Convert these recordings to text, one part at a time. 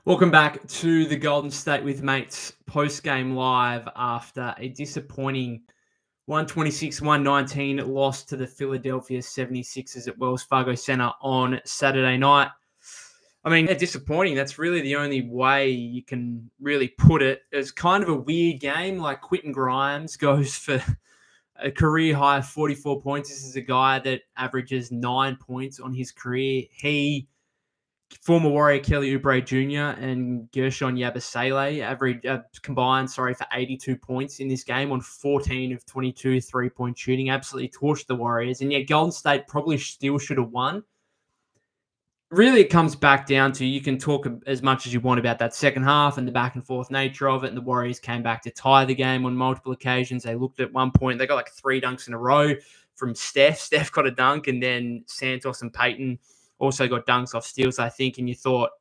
Welcome back to the Golden State with Mates post-game live after a disappointing 126-119 loss to the Philadelphia 76ers at Wells Fargo Center on Saturday night. I mean, disappointing. That's really the only way you can really put it. It's kind of a weird game. Like Quentin Grimes goes for a career high of 44 points. This is a guy that averages 9 points on his career. Former Warrior Kelly Oubre Jr. and Gershon Yabusele combined for 82 points in this game on 14 of 22 three-point shooting. Absolutely torched the Warriors. And yet Golden State probably still should have won. Really, it comes back down to you can talk as much as you want about that second half and the back and forth nature of it. And the Warriors came back to tie the game on multiple occasions. They looked at one point, they got like 3 dunks in a row from Steph. Steph got a dunk, and then Santos and Peyton also got dunks off steals, I think, and you thought,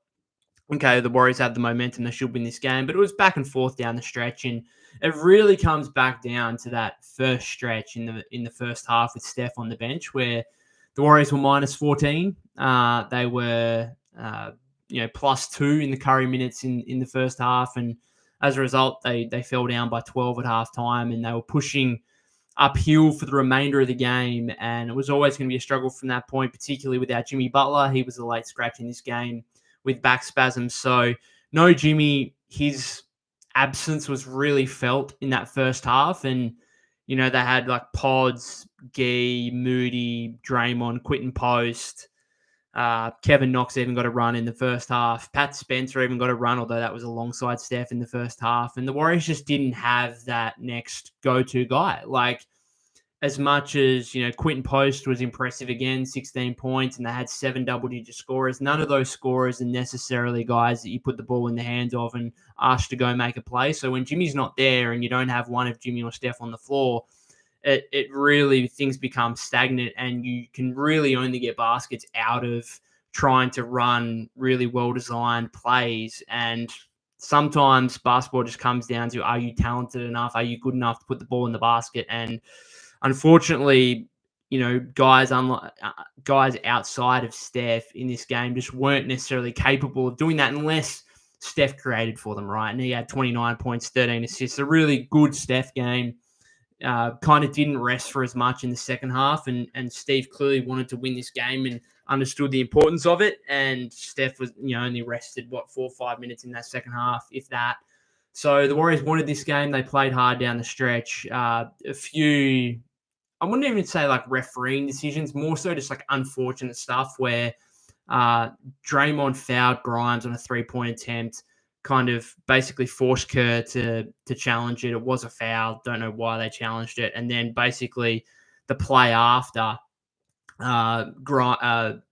okay, the Warriors have the momentum, they should win this game. But it was back and forth down the stretch, and it really comes back down to that first stretch in the first half with Steph on the bench, where the Warriors were minus 14. They were +2 in the Curry minutes in the first half, and as a result, they fell down by 12 at halftime, and they were pushing uphill for the remainder of the game, and it was always going to be a struggle from that point, particularly without Jimmy Butler. He was a late scratch in this game with back spasms. So no Jimmy, his absence was really felt in that first half. And, they had like Pods, Gee, Moody, Draymond, Quinton Post. Kevin Knox even got a run in the first half. Pat Spencer even got a run, although that was alongside Steph in the first half. And the Warriors just didn't have that next go-to guy. Like, as much as, Quinton Post was impressive again, 16 points, and they had 7 double-digit scorers, none of those scorers are necessarily guys that you put the ball in the hands of and ask to go make a play. So when Jimmy's not there and you don't have one of Jimmy or Steph on the floor, it really, things become stagnant, and you can really only get baskets out of trying to run really well-designed plays. And sometimes basketball just comes down to, are you talented enough? Are you good enough to put the ball in the basket? And unfortunately, guys outside of Steph in this game just weren't necessarily capable of doing that unless Steph created for them, right? And he had 29 points, 13 assists, a really good Steph game. Kind of didn't rest for as much in the second half, and Steve clearly wanted to win this game and understood the importance of it. And Steph was, only rested 4 or 5 minutes in that second half, if that. So the Warriors wanted this game. They played hard down the stretch. A few, I wouldn't even say like refereeing decisions, more so just like unfortunate stuff where Draymond fouled Grimes on a 3-point attempt, kind of basically forced Kerr to challenge it. It was a foul. Don't know why they challenged it. And then basically the play after, Kelly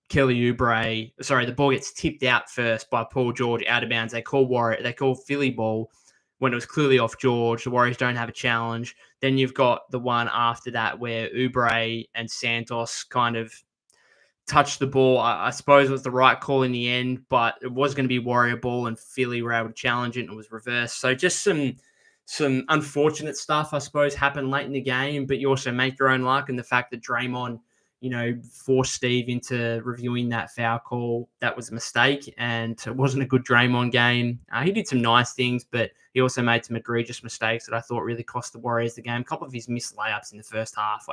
Oubre, the ball gets tipped out first by Paul George out of bounds. They call Philly ball when it was clearly off George. The Warriors don't have a challenge. Then you've got the one after that where Oubre and Santos kind of touched the ball. I suppose it was the right call in the end, but it was going to be Warrior ball, and Philly were able to challenge it, and it was reversed. So just some unfortunate stuff, I suppose, happened late in the game, but you also make your own luck. And the fact that Draymond, forced Steve into reviewing that foul call, that was a mistake, and it wasn't a good Draymond game. He did some nice things, but he also made some egregious mistakes that I thought really cost the Warriors the game. A couple of his missed layups in the first half.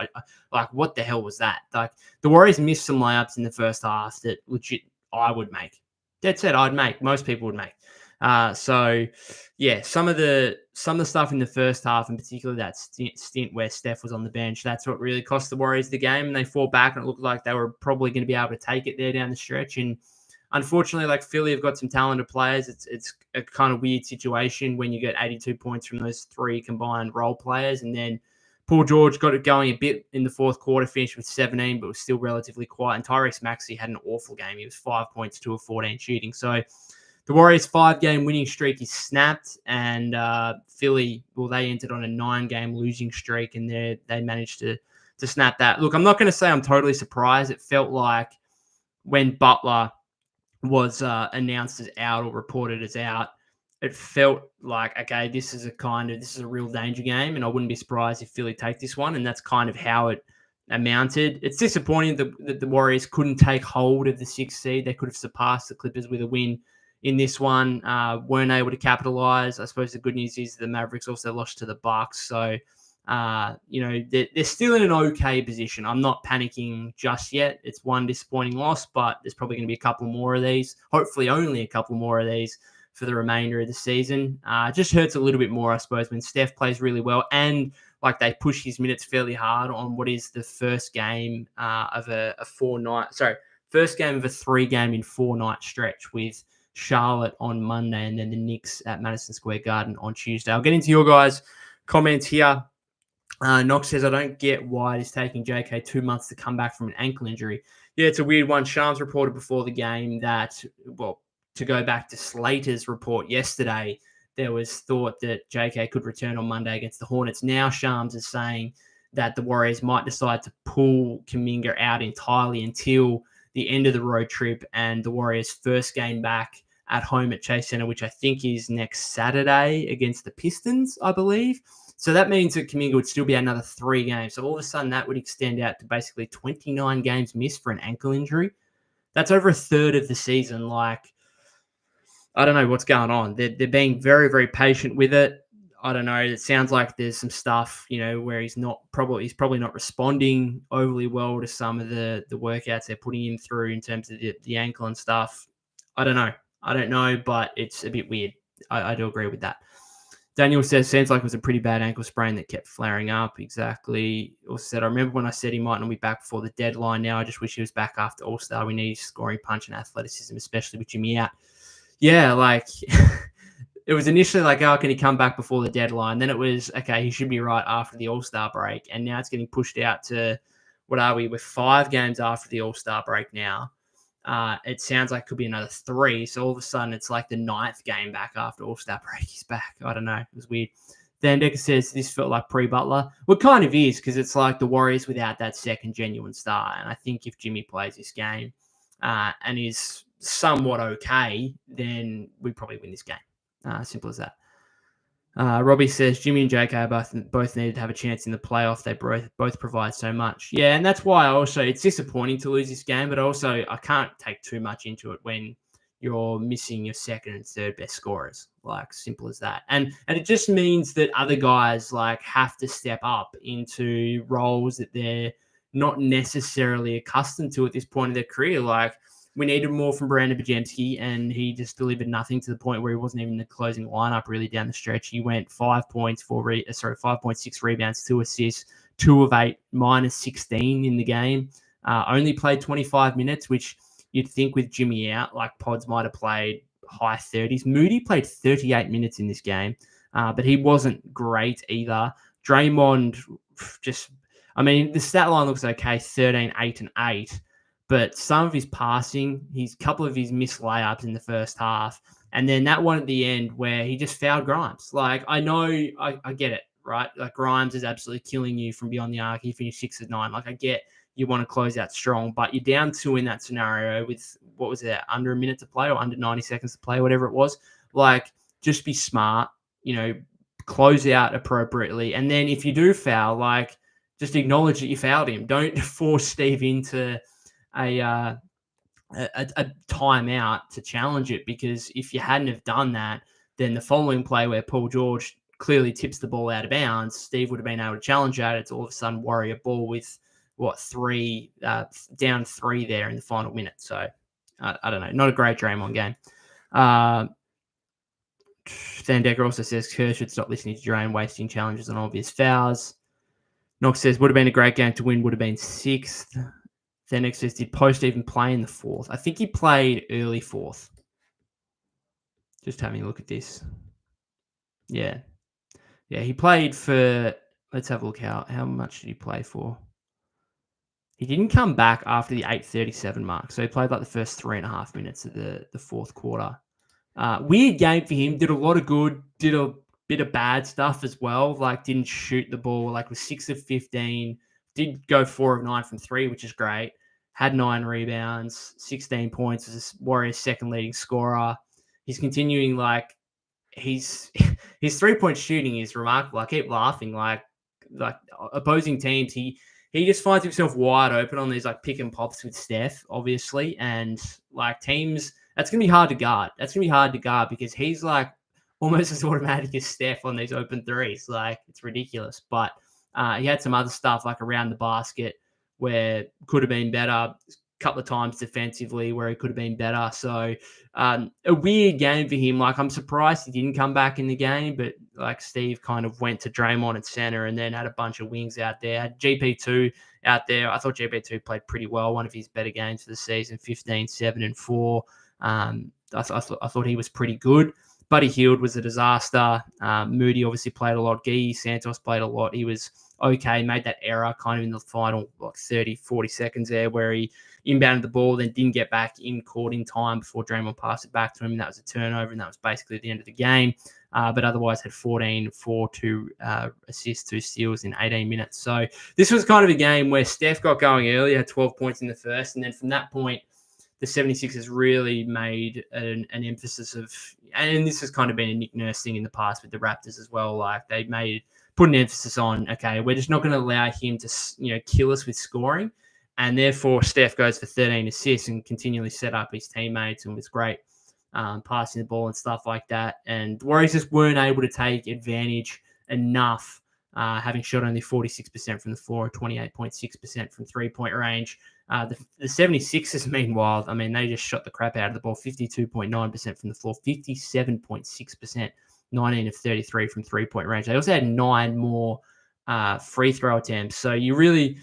What the hell was that? Like, the Warriors missed some layups in the first half that legit I would make. Dead set I'd make. Most people would make. So yeah, some of the stuff in the first half, in particular that stint where Steph was on the bench, that's what really cost the Warriors the game, and they fought back, and it looked like they were probably going to be able to take it there down the stretch. And unfortunately, like Philly have got some talented players. It's a kind of weird situation when you get 82 points from those 3 combined role players, and then Paul George got it going a bit in the fourth quarter, finished with 17, but was still relatively quiet. And Tyrese Maxey had an awful game. He was 5 points, 2 of 14 shooting. So the Warriors' 5-game winning streak is snapped, and Philly, they entered on a 9-game losing streak, and they managed to snap that. Look, I'm not going to say I'm totally surprised. It felt like when Butler was announced as out or reported as out, it felt like, okay, this is a real danger game, and I wouldn't be surprised if Philly take this one, and that's kind of how it amounted. It's disappointing that the Warriors couldn't take hold of the 6th seed. They could have surpassed the Clippers with a win in this one. Weren't able to capitalize. I suppose the good news is the Mavericks also lost to the Bucks. So, they're still in an okay position. I'm not panicking just yet. It's one disappointing loss, but there's probably going to be a couple more of these. Hopefully only a couple more of these for the remainder of the season. Just hurts a little bit more, I suppose, when Steph plays really well and like they push his minutes fairly hard on what is the first game of a 3-game in 4-night stretch with Charlotte on Monday and then the Knicks at Madison Square Garden on Tuesday. I'll get into your guys' comments here. Knox says, I don't get why it is taking JK 2 months to come back from an ankle injury. Yeah, it's a weird one. Shams reported before the game that, to go back to Slater's report yesterday, there was thought that JK could return on Monday against the Hornets. Now Shams is saying that the Warriors might decide to pull Kuminga out entirely until the end of the road trip and the Warriors' first game back at home at Chase Center, which I think is next Saturday against the Pistons, I believe. So that means that Kuminga would still be another 3 games. So all of a sudden that would extend out to basically 29 games missed for an ankle injury. That's over a third of the season. Like, I don't know what's going on. They're being very, very patient with it. I don't know. It sounds like there's some stuff, where he's probably not responding overly well to some of the workouts they're putting him through in terms of the ankle and stuff. I don't know, but it's a bit weird. I do agree with that. Daniel says, sounds like it was a pretty bad ankle sprain that kept flaring up. Exactly. Also said, I remember when I said he might not be back before the deadline. Now I just wish he was back after All-Star. We need his scoring punch and athleticism, especially with Jimmy out. Yeah, like it was initially like, can he come back before the deadline? Then it was, okay, he should be right after the All-Star break. And now it's getting pushed out to, what are we? We're 5 games after the All-Star break now. It sounds like it could be another 3. So all of a sudden it's like the 9th game back after All-Star break. He's back. I don't know. It was weird. Then Decker says this felt like pre-Butler. Well, it kind of is, because it's like the Warriors without that second genuine star. And I think if Jimmy plays this game and is somewhat okay, then we probably win this game. Simple as that. Robbie says Jimmy and JK both needed to have a chance in the playoff. They both provide so much. Yeah, and that's why it's disappointing to lose this game, but also I can't take too much into it when you're missing your second and third best scorers. Like, simple as that. And it just means that other guys like have to step up into roles that they're not necessarily accustomed to at this point in their career. Like, we needed more from Brandon Bajemski, and he just delivered nothing to the point where he wasn't even in the closing lineup really down the stretch. He went 5 points, 5.6 rebounds, 2 assists, 2 of 8, minus 16 in the game. Only played 25 minutes, which you'd think with Jimmy out, like Pods might have played high 30s. Moody played 38 minutes in this game, but he wasn't great either. Draymond the stat line looks okay, 13, 8, and 8. But some of his passing, couple of his missed layups in the first half, and then that one at the end where he just fouled Grimes. Like, I know, I get it, right? Like, Grimes is absolutely killing you from beyond the arc. He finished 6 of 9. Like, I get you want to close out strong, but you're down 2 in that scenario with, what was it, under a minute to play or under 90 seconds to play, whatever it was. Like, just be smart, close out appropriately. And then if you do foul, like, just acknowledge that you fouled him. Don't force Steve into a timeout to challenge it, because if you hadn't have done that, then the following play where Paul George clearly tips the ball out of bounds, Steve would have been able to challenge that. It's all of a sudden Warrior ball with down 3 there in the final minute. So I don't know, not a great Draymond game. Van Decker also says Kerr should stop listening to Drain, wasting challenges on obvious fouls. Knox says would have been a great game to win, would have been 6th. Then says, did Post even play in the 4th? I think he played early 4th. Just having a look at this. Yeah. Yeah, he played for, let's have a look how much did he play for? He didn't come back after the 8:37 mark. So he played like the first 3.5 minutes of the 4th quarter. Weird game for him. Did a lot of good. Did a bit of bad stuff as well. Like, didn't shoot the ball. Like, was 6 of 15. Did go 4 of 9 from 3, which is great. Had 9 rebounds, 16 points. Was Warriors' second leading scorer. He's continuing, like, his 3-point shooting is remarkable. I keep laughing. Like opposing teams, he just finds himself wide open on these like pick and pops with Steph, obviously, and like teams That's going to be hard to guard. That's going to be hard to guard because he's like almost as automatic as Steph on these open threes. Like, it's ridiculous. But he had some other stuff like around the basket where could have been better. A couple of times defensively where he could have been better. So a weird game for him. Like, I'm surprised he didn't come back in the game, but like Steve kind of went to Draymond at center and then had a bunch of wings out there. Had GP2 out there. I thought GP2 played pretty well. One of his better games for the season, 15, 7, and 4. I thought he was pretty good. Buddy Hield was a disaster. Moody obviously played a lot. Guy Santos played a lot. He was okay, made that error kind of in the final 30, 40 seconds there where he inbounded the ball, then didn't get back in court in time before Draymond passed it back to him. And that was a turnover, and that was basically the end of the game. But otherwise had 14, 4, 2 assists, 2 steals in 18 minutes. So this was kind of a game where Steph got going early, had 12 points in the first, and then from that point, the 76ers really made an emphasis of, and this has kind of been a Nick Nurse thing in the past with the Raptors as well. Like, they put an emphasis on, okay, we're just not going to allow him to, kill us with scoring. And therefore, Steph goes for 13 assists and continually set up his teammates and was great passing the ball and stuff like that. And the Warriors just weren't able to take advantage enough, having shot only 46% from the floor, 28.6% from three-point range. The 76ers, meanwhile, I mean, they just shot the crap out of the ball, 52.9% from the floor, 57.6%, 19 of 33 from three-point range. They also had 9 more free throw attempts. So you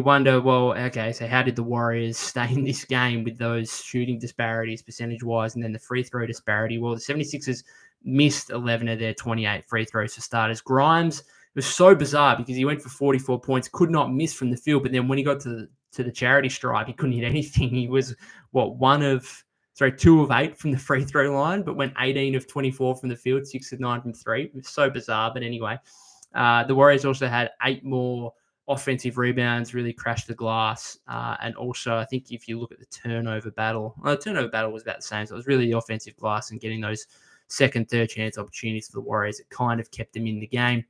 wonder, well, okay, so how did the Warriors stay in this game with those shooting disparities percentage-wise and then the free throw disparity? Well, the 76ers missed 11 of their 28 free throws for starters. Grimes was so bizarre because he went for 44 points, could not miss from the field, but then when he got to the charity stripe, he couldn't hit anything. He was, 2 of 8 from the free throw line, but went 18 of 24 from the field, 6 of 9 from 3. It was so bizarre, but anyway. The Warriors also had 8 more offensive rebounds, really crashed the glass. And also, I think if you look at the turnover battle, the turnover battle was about the same. So it was really the offensive glass and getting those second, third chance opportunities for the Warriors. It kind of kept them in the game.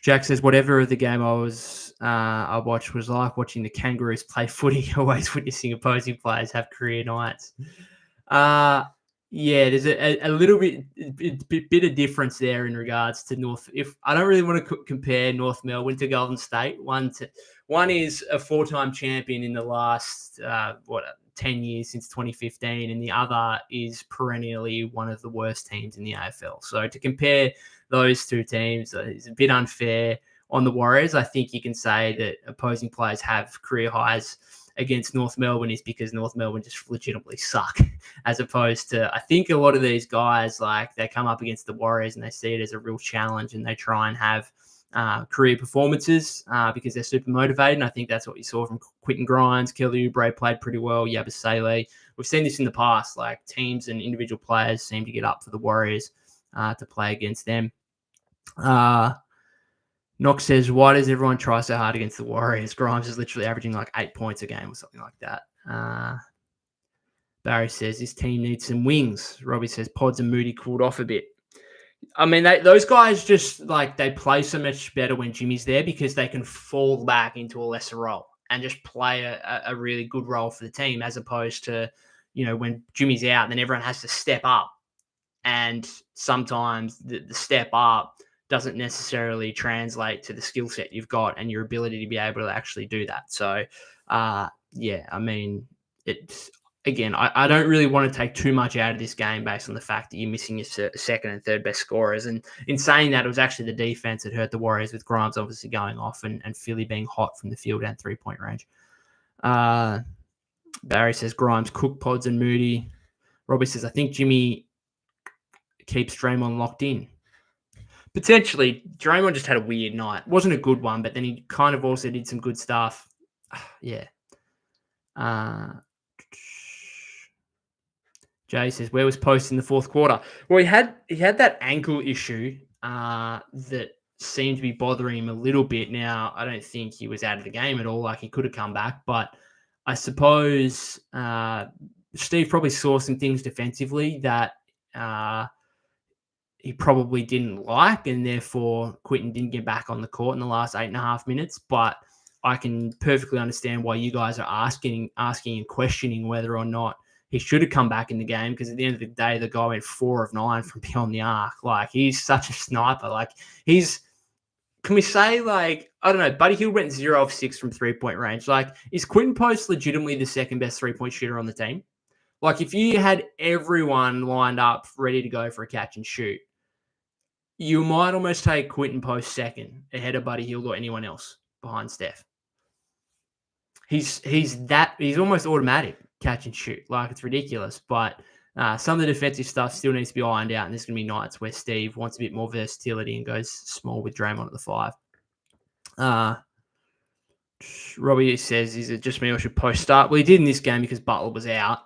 Jack says, whatever of the game I watched was like watching the Kangaroos play footy, always witnessing opposing players have career nights. Yeah, there's a little bit of difference there in regards to North. If I don't really want to compare North Melbourne to Golden State, one is a 4-time champion in the last 10 years since 2015, and the other is perennially one of the worst teams in the AFL. So to compare those two teams is a bit unfair on the Warriors. I think you can say that opposing players have career highs against North Melbourne is because North Melbourne just legitimately suck, as opposed to, I think a lot of these guys, like, they come up against the Warriors and they see it as a real challenge and they try and have career performances because they're super motivated. And I think that's what you saw from Quentin Grimes. Kelly Oubre played pretty well. Yabusele. We've seen this in the past, like teams and individual players seem to get up for the Warriors to play against them. Knox says, why does everyone try so hard against the Warriors? Grimes is literally averaging like 8 points a game or something like that. Barry says, this team needs some wings. Robbie says, Pods and Moody cooled off a bit. I mean, those guys just, like, they play so much better when Jimmy's there because they can fall back into a lesser role and just play a really good role for the team, as opposed to, when Jimmy's out, then everyone has to step up. And sometimes the step up doesn't necessarily translate to the skill set you've got and your ability to be able to actually do that. So, I mean, again, I don't really want to take too much out of this game based on the fact that you're missing your second and third best scorers. And in saying that, it was actually the defense that hurt the Warriors, with Grimes obviously going off and Philly being hot from the field and three-point range. Barry says, Grimes, Cook, Pods, and Moody. Robbie says, I think Jimmy keeps Draymond locked in. Potentially, Draymond just had a weird night. Wasn't a good one, but then he kind of also did some good stuff. Yeah. Jay says, where was Post in the fourth quarter? Well, he had that ankle issue that seemed to be bothering him a little bit. Now, I don't think he was out of the game at all. Like, he could have come back, but I suppose Steve probably saw some things defensively that he probably didn't like, and therefore Quinton didn't get back on the court in the last 8.5 minutes. But I can perfectly understand why you guys are asking and questioning whether or not he should have come back in the game, because at the end of the day, the guy went 4 of 9 from beyond the arc. Like, he's such a sniper. Like, can we say, like, I don't know, Buddy Hield went 0 of 6 from 3-point range. Like, is Quinton Post legitimately the second best 3-point shooter on the team? Like, if you had everyone lined up ready to go for a catch and shoot, you might almost take Quinton Post second ahead of Buddy Hield or anyone else behind Steph. He's almost automatic catch and shoot. Like, it's ridiculous. But some of the defensive stuff still needs to be ironed out, and there's going to be nights where Steve wants a bit more versatility and goes small with Draymond at the 5. Robbie says, is it just me or should Post start? Well, he did in this game because Butler was out,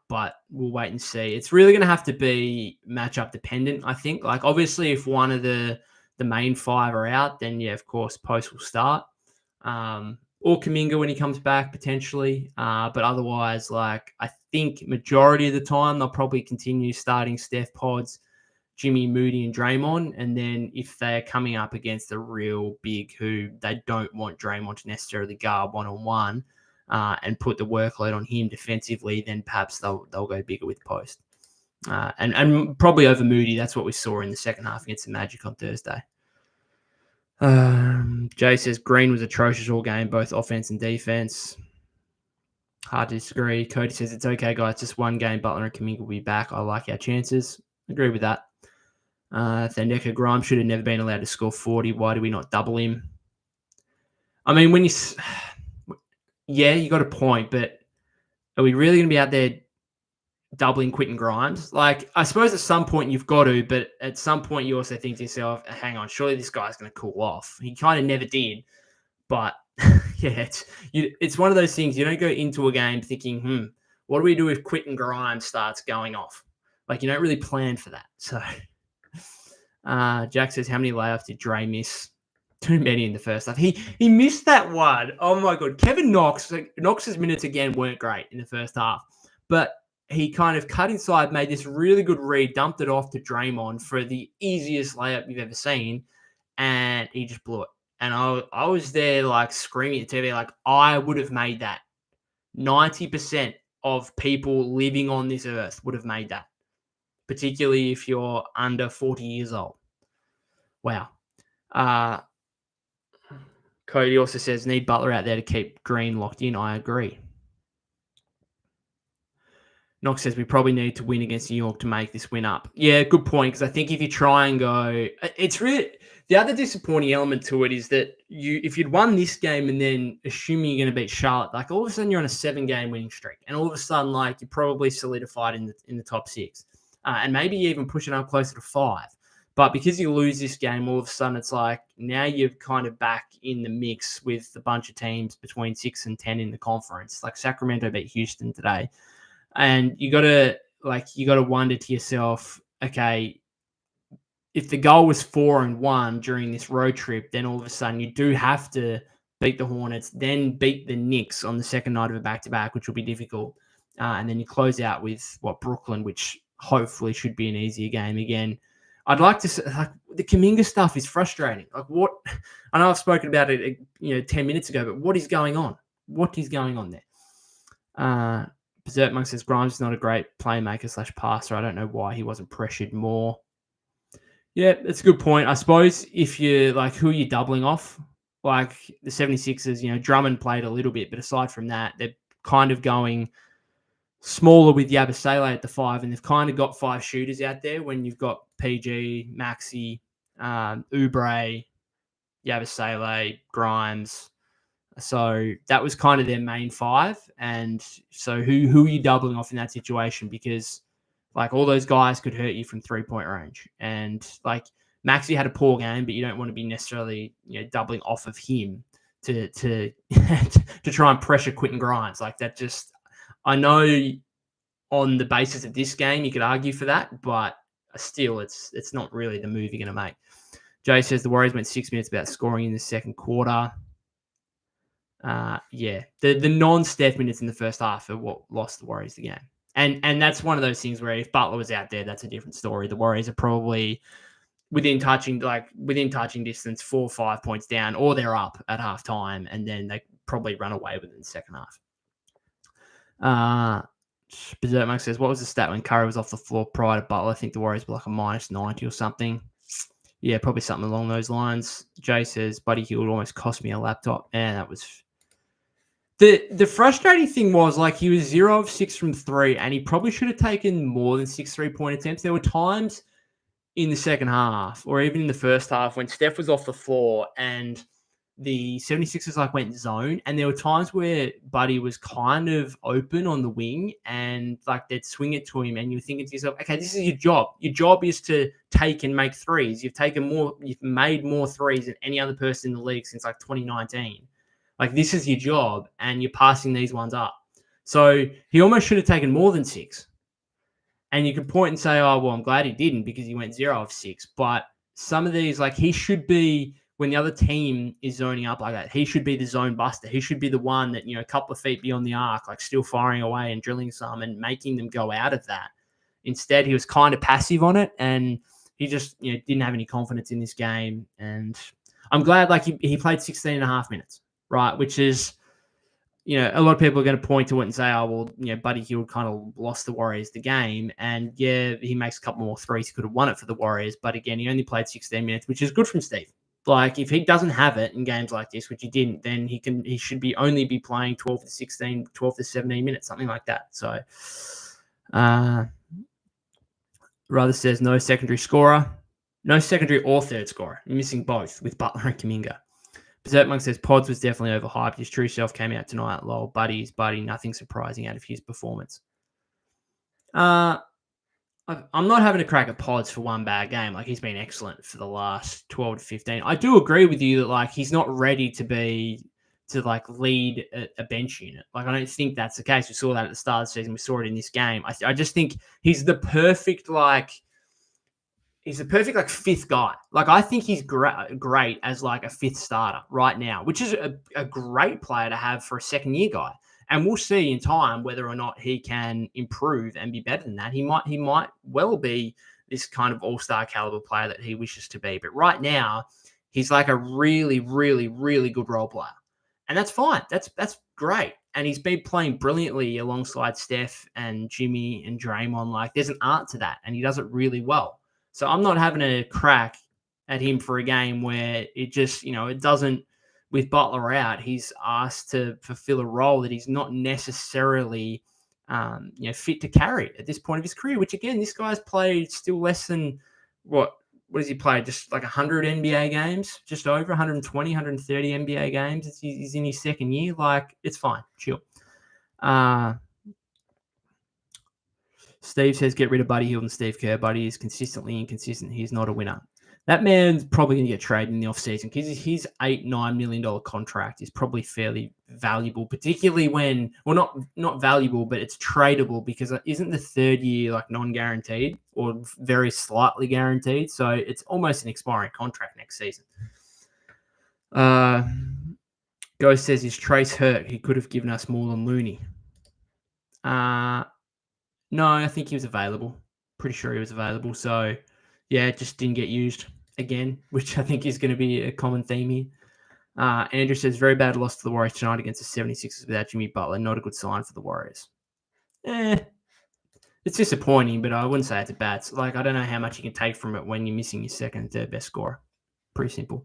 but we'll wait and see. It's really going to have to be matchup dependent, I think. Like, obviously, if one of the main 5 are out, then, yeah, of course, Post will start. Or Kuminga when he comes back, potentially. But otherwise, like, I think majority of the time, they'll probably continue starting Steph, Pods, Jimmy, Moody, and Draymond. And then if they're coming up against a real big who they don't want Draymond to necessarily guard one-on-one and put the workload on him defensively, then perhaps they'll go bigger with Post. And probably over Moody. That's what we saw in the second half against the Magic on Thursday. Jay says Green was atrocious all game, both offense and defense. Hard to disagree. Cody says it's okay, guys. Just one game. Butler and Kuminga will be back. I like our chances. Agree with that. Thandeka Grimes should have never been allowed to score 40. Why do we not double him? I mean, you got a point, but are we really going to be out there doubling Quentin Grimes? Like, I suppose at some point you've got to, but at some point you also think to yourself, hang on, surely this guy's going to cool off. He kind of never did, but yeah, it's one of those things. You don't go into a game thinking, what do we do if Quentin Grimes starts going off? Like, you don't really plan for that. So Jack says, how many layups did Dre miss? Too many in the first half. He missed that one. Oh my God. Kevin Knox's minutes again weren't great in the first half, but he kind of cut inside, made this really good read, dumped it off to Draymond for the easiest layup you've ever seen, and he just blew it. And I was there, like, screaming at the TV, like, I would have made that. 90% of people living on this earth would have made that, particularly if you're under 40 years old. Wow. Cody also says, need Butler out there to keep Green locked in. I agree. Knox says we probably need to win against New York to make this win up. Yeah, good point, because I think if you try and go... It's really... The other disappointing element to it is that if you'd won this game and then assuming you're going to beat Charlotte, like, all of a sudden you're on a 7-game winning streak, and all of a sudden, like, you're probably solidified in the top 6. And maybe you even push it up closer to 5. But because you lose this game, all of a sudden it's like now you're kind of back in the mix with a bunch of teams between 6 and 10 in the conference. Like, Sacramento beat Houston today. And you got to wonder to yourself, okay, if the goal was 4-1 during this road trip, then all of a sudden you do have to beat the Hornets, then beat the Knicks on the second night of a back-to-back, which will be difficult. And then you close out with Brooklyn, which hopefully should be an easier game again. I'd like to say, like, the Kuminga stuff is frustrating. Like, what? I know I've spoken about it, 10 minutes ago, but what is going on? What is going on there? Berserk Monk says Grimes is not a great playmaker / passer. I don't know why he wasn't pressured more. Yeah, that's a good point. I suppose if you're like, who are you doubling off? Like the 76ers, Drummond played a little bit, but aside from that, they're kind of going smaller with Yabusele at the 5, and they've kind of got 5 shooters out there when you've got PG, Maxey, Oubre, Yabusele, Grimes. So that was kind of their main 5. And so who are you doubling off in that situation? Because, like, all those guys could hurt you from 3-point range. And, like, Maxey had a poor game, but you don't want to be necessarily, doubling off of him to to try and pressure Quentin Grimes. Like, that just, I know on the basis of this game, you could argue for that, but still it's not really the move you're going to make. Jay says the Warriors went 6 minutes without scoring in the second quarter. The non-Steph minutes in the first half are what lost the Warriors the game. And that's one of those things where if Butler was out there, that's a different story. The Warriors are probably within touching distance, 4 or 5 points down, or they're up at halftime, and then they probably run away with it in the second half. Berserk Monk says, what was the stat when Curry was off the floor prior to Butler? I think the Warriors were like a -90 or something. Yeah, probably something along those lines. Jay says, Buddy Hield almost cost me a laptop. And that was... The frustrating thing was, like, he was 0 of 6 from 3, and he probably should have taken more than 6 3-point attempts. There were times in the second half, or even in the first half, when Steph was off the floor and the 76ers like went zone, and there were times where Buddy was kind of open on the wing and like they'd swing it to him, and you're thinking to yourself, okay, this is your job. Your job is to take and make threes. You've made more threes than any other person in the league since like 2019. Like, this is your job, and you're passing these ones up. So he almost should have taken more than 6. And you could point and say, oh, well, I'm glad he didn't because he went 0 of 6. But some of these, like, he should be, when the other team is zoning up like that, he should be the zone buster. He should be the one that, a couple of feet beyond the arc, like still firing away and drilling some and making them go out of that. Instead, he was kind of passive on it, and he just, didn't have any confidence in this game. And I'm glad, like, he played 16 and a half minutes, right? Which is, a lot of people are going to point to it and say, oh, well, Buddy Hield kind of lost the Warriors the game. And yeah, he makes a couple more threes. He could have won it for the Warriors. But again, he only played 16 minutes, which is good from Steve. Like, if he doesn't have it in games like this, which he didn't, then he should only be playing 12 to 16, 12 to 17 minutes, something like that. So, Rather says no secondary scorer, no secondary or third scorer. You're missing both with Butler and Kuminga. Berserk Monk says Pods was definitely overhyped. His true self came out tonight. Lol, Buddy, nothing surprising out of his performance. I'm not having a crack at Pods for one bad game. Like, he's been excellent for the last 12 to 15. I do agree with you that, like, he's not ready to lead a bench unit. Like, I don't think that's the case. We saw that at the start of the season. We saw it in this game. I just think he's the perfect, fifth guy. Like, I think he's great as like a fifth starter right now, which is a great player to have for a second-year guy. And we'll see in time whether or not he can improve and be better than that. He might well be this kind of all-star caliber player that he wishes to be. But right now, he's like a really, really, really good role player. And that's fine. That's great. And he's been playing brilliantly alongside Steph and Jimmy and Draymond. Like, there's an art to that, and he does it really well. So I'm not having a crack at him for a game where it just, it doesn't, with Butler out, he's asked to fulfill a role that he's not necessarily, fit to carry at this point of his career, which, again, this guy's played still less than, what has he played? Just like 100 NBA games, just over 120, 130 NBA games. He's in his second year. Like, it's fine. Chill. Steve says, get rid of Buddy Hield and Steve Kerr. Buddy is consistently inconsistent. He's not a winner. That man's probably going to get traded in the offseason because his $8-9 million contract is probably fairly valuable, particularly when, well, not valuable, but it's tradable because isn't the third year like non-guaranteed or very slightly guaranteed? So it's almost an expiring contract next season. Ghost says, is Trace hurt? He could have given us more than Looney. No, I think he was available. Pretty sure he was available. So, yeah, it just didn't get used again, which I think is going to be a common theme here. Andrew says, very bad loss to the Warriors tonight against the 76ers without Jimmy Butler. Not a good sign for the Warriors. It's disappointing, but I wouldn't say it's a bad. Like, I don't know how much you can take from it when you're missing your second and third best scorer. Pretty simple.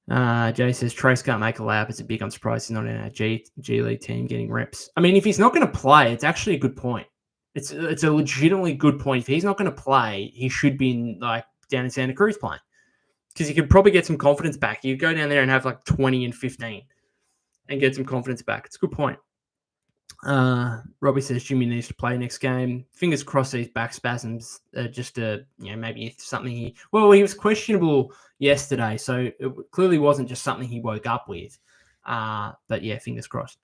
Jay says, Trace can't make a layup. It's a big, I'm surprised he's not in our G League team getting reps. I mean, if he's not going to play, it's actually a good point. It's a legitimately good point. If he's not going to play, he should be down in Santa Cruz playing because he could probably get some confidence back. You go down there and have like 20 and 15 and get some confidence back. It's a good point. Robbie says Jimmy needs to play next game. Fingers crossed these back spasms are just maybe something he was questionable yesterday, so it clearly wasn't just something he woke up with. But yeah, fingers crossed.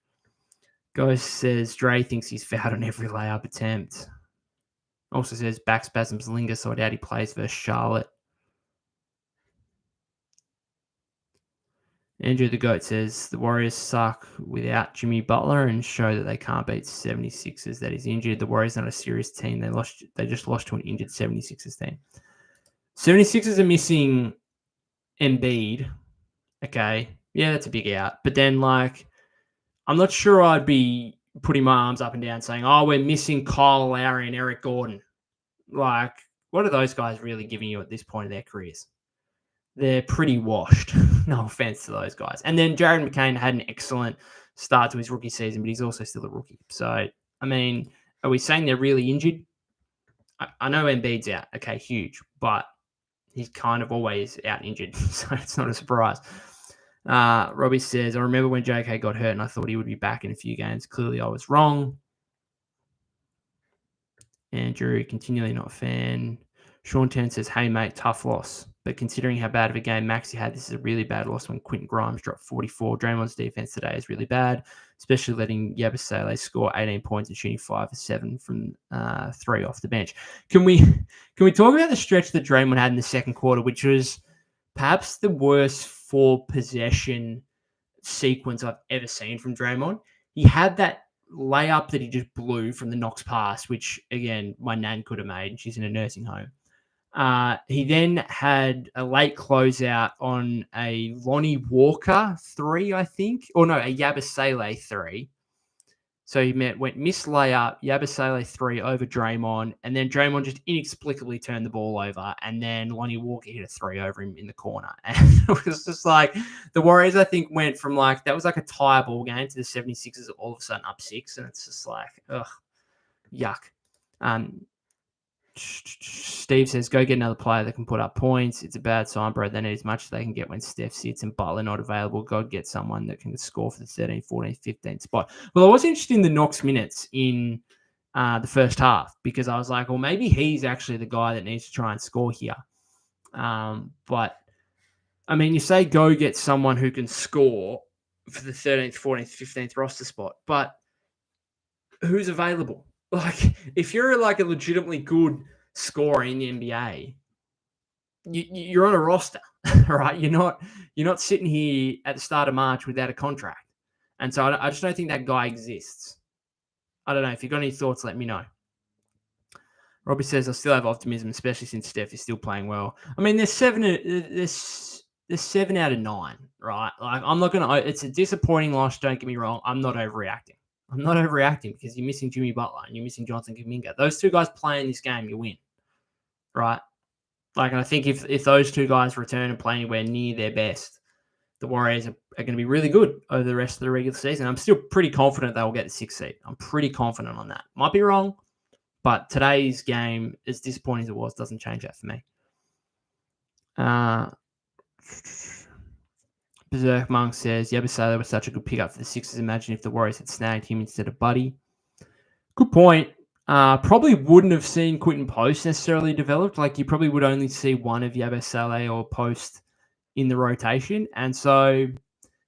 Ghost says Dre thinks he's fouled on every layup attempt. Also says back spasms linger, so I doubt he plays versus Charlotte. Andrew the Goat says the Warriors suck without Jimmy Butler and show that they can't beat 76ers that is injured. The Warriors are not a serious team. They just lost to an injured 76ers team. 76ers are missing Embiid. Okay. Yeah, that's a big out. But then, like, I'm not sure I'd be putting my arms up and down saying, oh, we're missing Kyle Lowry and Eric Gordon. Like, what are those guys really giving you at this point in their careers? They're pretty washed. No offense to those guys. And then Jared McCain had an excellent start to his rookie season, but he's also still a rookie. So, I mean, are we saying they're really injured? I know Embiid's out. Okay, huge. But he's kind of always out injured. So it's not a surprise. Robbie says, I remember when JK got hurt and I thought he would be back in a few games. Clearly I was wrong. Andrew, continually not a fan. Sean 10 says, hey, mate, tough loss. But considering how bad of a game Maxey had, this is a really bad loss when Quentin Grimes dropped 44. Draymond's defense today is really bad, especially letting Yabusele score 18 points and shooting 5 for 7 from 3 off the bench. Can we talk about the stretch that Draymond had in the second quarter, which was perhaps the worst 4-possession sequence I've ever seen from Draymond? He had that layup that he just blew from the Knox pass, which, again, my nan could have made. She's in a nursing home. He then had a late closeout on a Lonnie Walker 3, I think. Or no, a Yabusele 3. So he went miss layup, Yabusele 3 over Draymond, and then Draymond just inexplicably turned the ball over, and then Lonnie Walker hit a 3 over him in the corner. And it was just like, the Warriors, I think, went from like, that was like a tie ball game to the 76ers all of a sudden up 6, and it's just like, ugh, yuck. Steve says, go get another player that can put up points. It's a bad sign, bro. They need as much as they can get when Steph sits and Butler not available. Go get someone that can score for the 13, 14, 15 spot. Well, I was interested in the Knox minutes in the first half because I was like, well, maybe he's actually the guy that needs to try and score here. But, I mean, you say go get someone who can score for the 13th, 14th, 15th roster spot, but who's available? Like, if you're like a legitimately good scorer in the NBA, you're on a roster, right? You're not sitting here at the start of March without a contract. And so I just don't think that guy exists. I don't know. If you've got any thoughts, let me know. Robbie says, I still have optimism, especially since Steph is still playing well. I mean, there's 7 out of 9, right? Like, I'm not going to, it's a disappointing loss. Don't get me wrong. I'm not overreacting. Because you're missing Jimmy Butler and you're missing Jonathan Kuminga. Those 2 guys play in this game, you win, right? Like, I think if those 2 guys return and play anywhere near their best, the Warriors are going to be really good over the rest of the regular season. I'm still pretty confident they will get the 6th seed. I'm pretty confident on that. Might be wrong, but today's game, as disappointing as it was, doesn't change that for me. Berserk Monk says, Yabusele was such a good pickup for the Sixers. Imagine if the Warriors had snagged him instead of Buddy. Good point. Probably wouldn't have seen Quinton Post necessarily developed. Like, you probably would only see one of Yabusele or Post in the rotation. And so,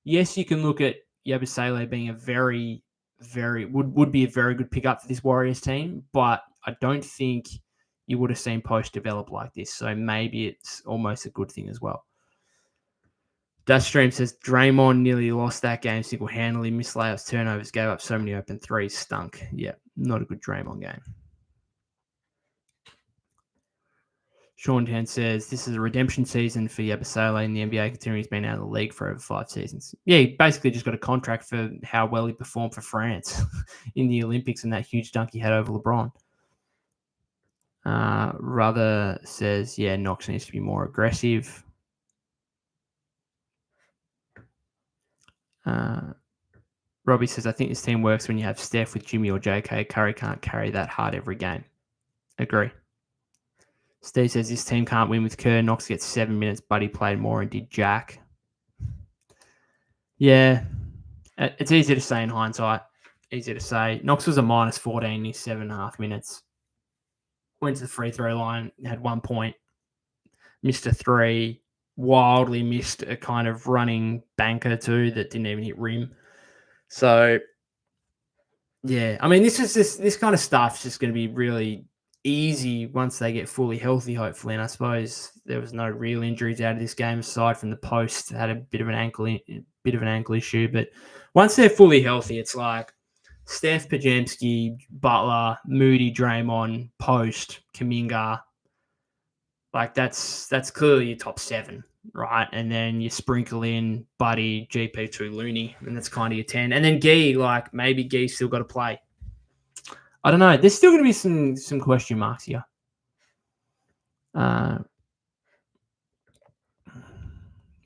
yes, you can look at Yabusele being a very, very, would be a very good pickup for this Warriors team, but I don't think you would have seen Post develop like this. So maybe it's almost a good thing as well. Duststream says Draymond nearly lost that game single-handedly. Missed layups, turnovers, gave up so many open threes. Stunk. Yeah, not a good Draymond game. Sean 10 says this is a redemption season for Yabusele in the NBA, considering he's been out of the league for over 5 seasons. Yeah, he basically just got a contract for how well he performed for France in the Olympics and that huge dunk he had over LeBron. Ruther says, yeah, Knox needs to be more aggressive. Robbie says, I think this team works when you have Steph with Jimmy or JK. Curry can't carry that hard every game. Agree. Steve says, this team can't win with Kerr. Knox gets 7 minutes, but he played more and did jack. Yeah, it's easy to say in hindsight. Easy to say. Knox was a minus 14 in his 7.5 minutes. Went to the free throw line, had 1 point, missed a 3, wildly missed a kind of running banker too that didn't even hit rim. So, yeah, I mean, this kind of stuff is just going to be really easy once they get fully healthy, hopefully. And I suppose there was no real injuries out of this game aside from the Post had a bit of an ankle issue. But once they're fully healthy, it's like Steph, Pajemski, Butler, Moody, Draymond, Post, Kuminga, Like that's clearly your top 7, right? And then you sprinkle in Buddy, GP2, Looney, and that's kind of your 10. And then Gee, like maybe Gee's still got to play. I don't know. There's still going to be some question marks here.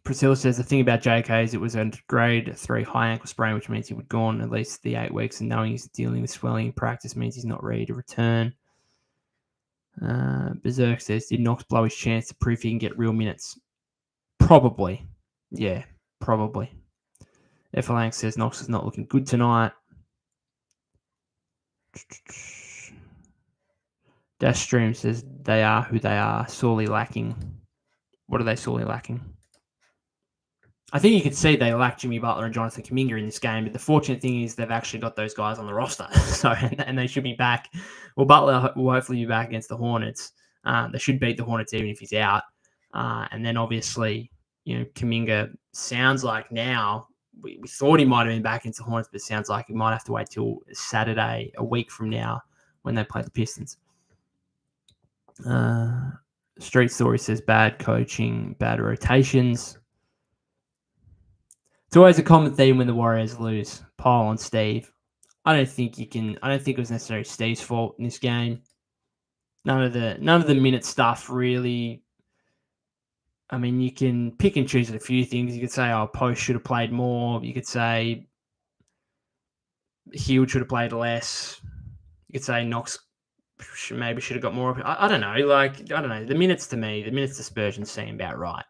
Priscilla says the thing about JK is it was a grade 3 high ankle sprain, which means he would gone at least the 8 weeks, and knowing he's dealing with swelling in practice means he's not ready to return. Berserk says, did Knox blow his chance to prove he can get real minutes? Probably. Yeah, probably. Effalang says Knox is not looking good tonight. Dash Stream says they are who they are, sorely lacking. What are they sorely lacking? I think you could see they lack Jimmy Butler and Jonathan Kuminga in this game, but the fortunate thing is they've actually got those guys on the roster, and they should be back. Well, Butler will hopefully be back against the Hornets. They should beat the Hornets even if he's out. And then obviously, Kuminga sounds like now, we thought he might have been back against the Hornets, but it sounds like he might have to wait till Saturday, a week from now, when they play the Pistons. Street Story says bad coaching, bad rotations. It's always a common theme when the Warriors lose. Pile on Steve. I don't think it was necessarily Steve's fault in this game. None of the minute stuff really. I mean, you can pick and choose a few things. You could say, Post should have played more. You could say Hield should have played less. You could say Knox maybe should have got more. I don't know. I don't know. The minutes dispersion seem about right.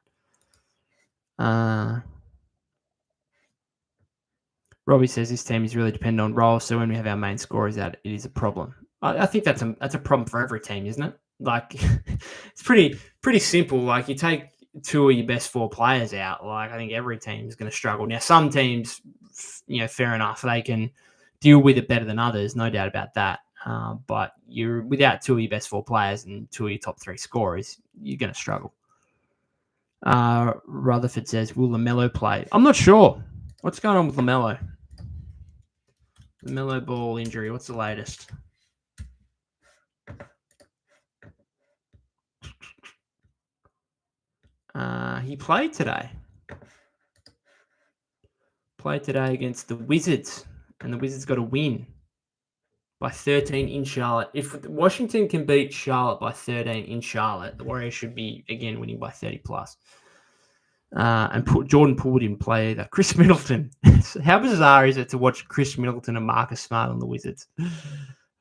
Robbie says this team is really dependent on roles, so when we have our main scorers out, it is a problem. I think that's a problem for every team, isn't it? Like, it's pretty simple. Like, you take 2 of your best 4 players out. Like, I think every team is going to struggle. Now, some teams, fair enough, they can deal with it better than others, no doubt about that. But you're without 2 of your best 4 players and 2 of your top 3 scorers, you're going to struggle. Rutherford says, will LaMelo play? I'm not sure. What's going on with LaMelo? LaMelo Ball injury. What's the latest? He played today. Played today against the Wizards, and the Wizards got a win by 13 in Charlotte. If Washington can beat Charlotte by 13 in Charlotte, the Warriors should be, again, winning by 30 plus. And Jordan Poole didn't play either. Chris Middleton. How bizarre is it to watch Chris Middleton and Marcus Smart on the Wizards?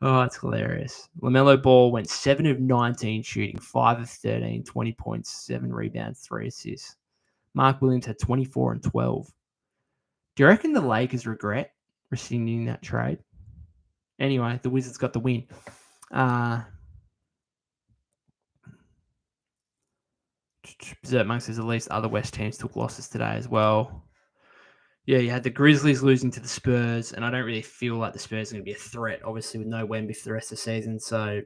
Oh, it's hilarious. LaMelo Ball went 7 of 19 shooting, 5 of 13, 20 points, 7 rebounds, 3 assists. Mark Williams had 24 and 12. Do you reckon the Lakers regret rescinding that trade? Anyway, the Wizards got the win. Berserk Monk says at least other West teams took losses today as well. Yeah, you had the Grizzlies losing to the Spurs, and I don't really feel like the Spurs are going to be a threat, obviously, with no Wemby for the rest of the season, so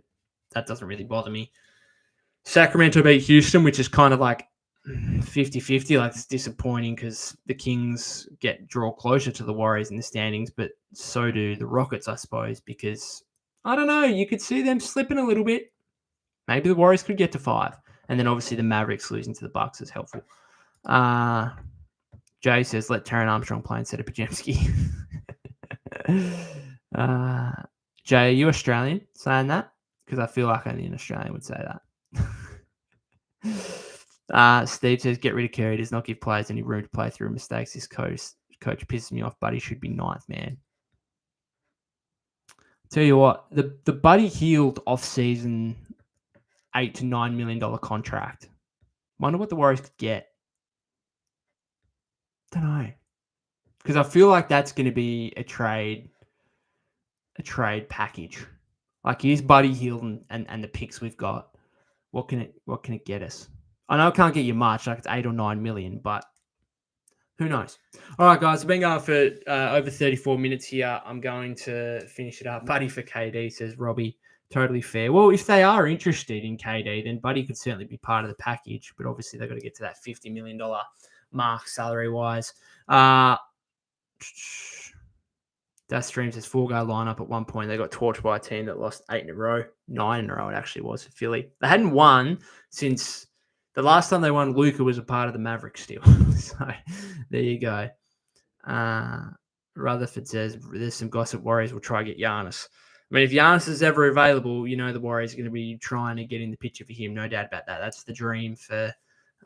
that doesn't really bother me. Sacramento beat Houston, which is kind of like 50-50. Like, it's disappointing because the Kings draw closer to the Warriors in the standings, but so do the Rockets, I suppose, because, I don't know, you could see them slipping a little bit. Maybe the Warriors could get to 5. And then obviously the Mavericks losing to the Bucks is helpful. Jay says, let Taron Armstrong play instead of Pajemski. Jay, are you Australian saying that? Because I feel like only an Australian would say that. Steve says, get rid of Kerry. Does not give players any room to play through mistakes. This coach pisses me off. Buddy should be 9th, man. Tell you what, the Buddy Hield off-season $8 to $9 million contract. Wonder what the Warriors could get. Don't know. Because I feel like that's going to be a trade package. Like, here's Buddy Hield and the picks we've got. What can it get us? I know it can't get you much, like it's 8 or 9 million, but who knows? All right, guys, I've been going for over 34 minutes here. I'm going to finish it up. Buddy for KD, says Robbie. Totally fair. Well, if they are interested in KD, then Buddy could certainly be part of the package, but obviously they've got to get to that $50 million mark salary-wise. Das Streams has 4-goal lineup at one point. They got torched by a team that lost 8 in a row. 9 in a row, it actually was for Philly. They hadn't won since the last time they won. Luka was a part of the Mavericks still. So there you go. Rutherford says there's some gossip. Warriors will try to get Giannis. I mean, if Giannis is ever available, the Warriors are going to be trying to get in the picture for him. No doubt about that. That's the dream for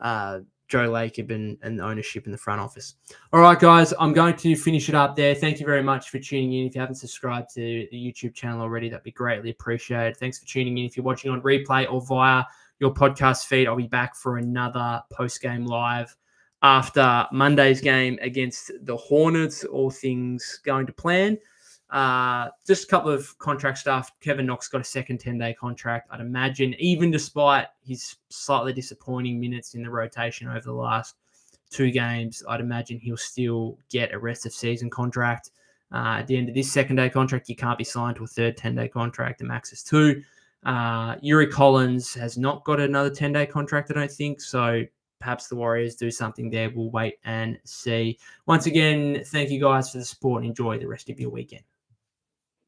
Joe Lacob and ownership in the front office. All right, guys, I'm going to finish it up there. Thank you very much for tuning in. If you haven't subscribed to the YouTube channel already, that'd be greatly appreciated. Thanks for tuning in. If you're watching on replay or via your podcast feed, I'll be back for another post-game live after Monday's game against the Hornets. All things going to plan. Just a couple of contract stuff. Kevin Knox got a second 10-day contract. I'd imagine, even despite his slightly disappointing minutes in the rotation over the last 2 games, I'd imagine he'll still get a rest of season contract. At the end of this second-day contract, you can't be signed to a third 10-day contract. The max is 2. Yuri Collins has not got another 10-day contract, I don't think. So perhaps the Warriors do something there. We'll wait and see. Once again, thank you guys for the support and enjoy the rest of your weekend.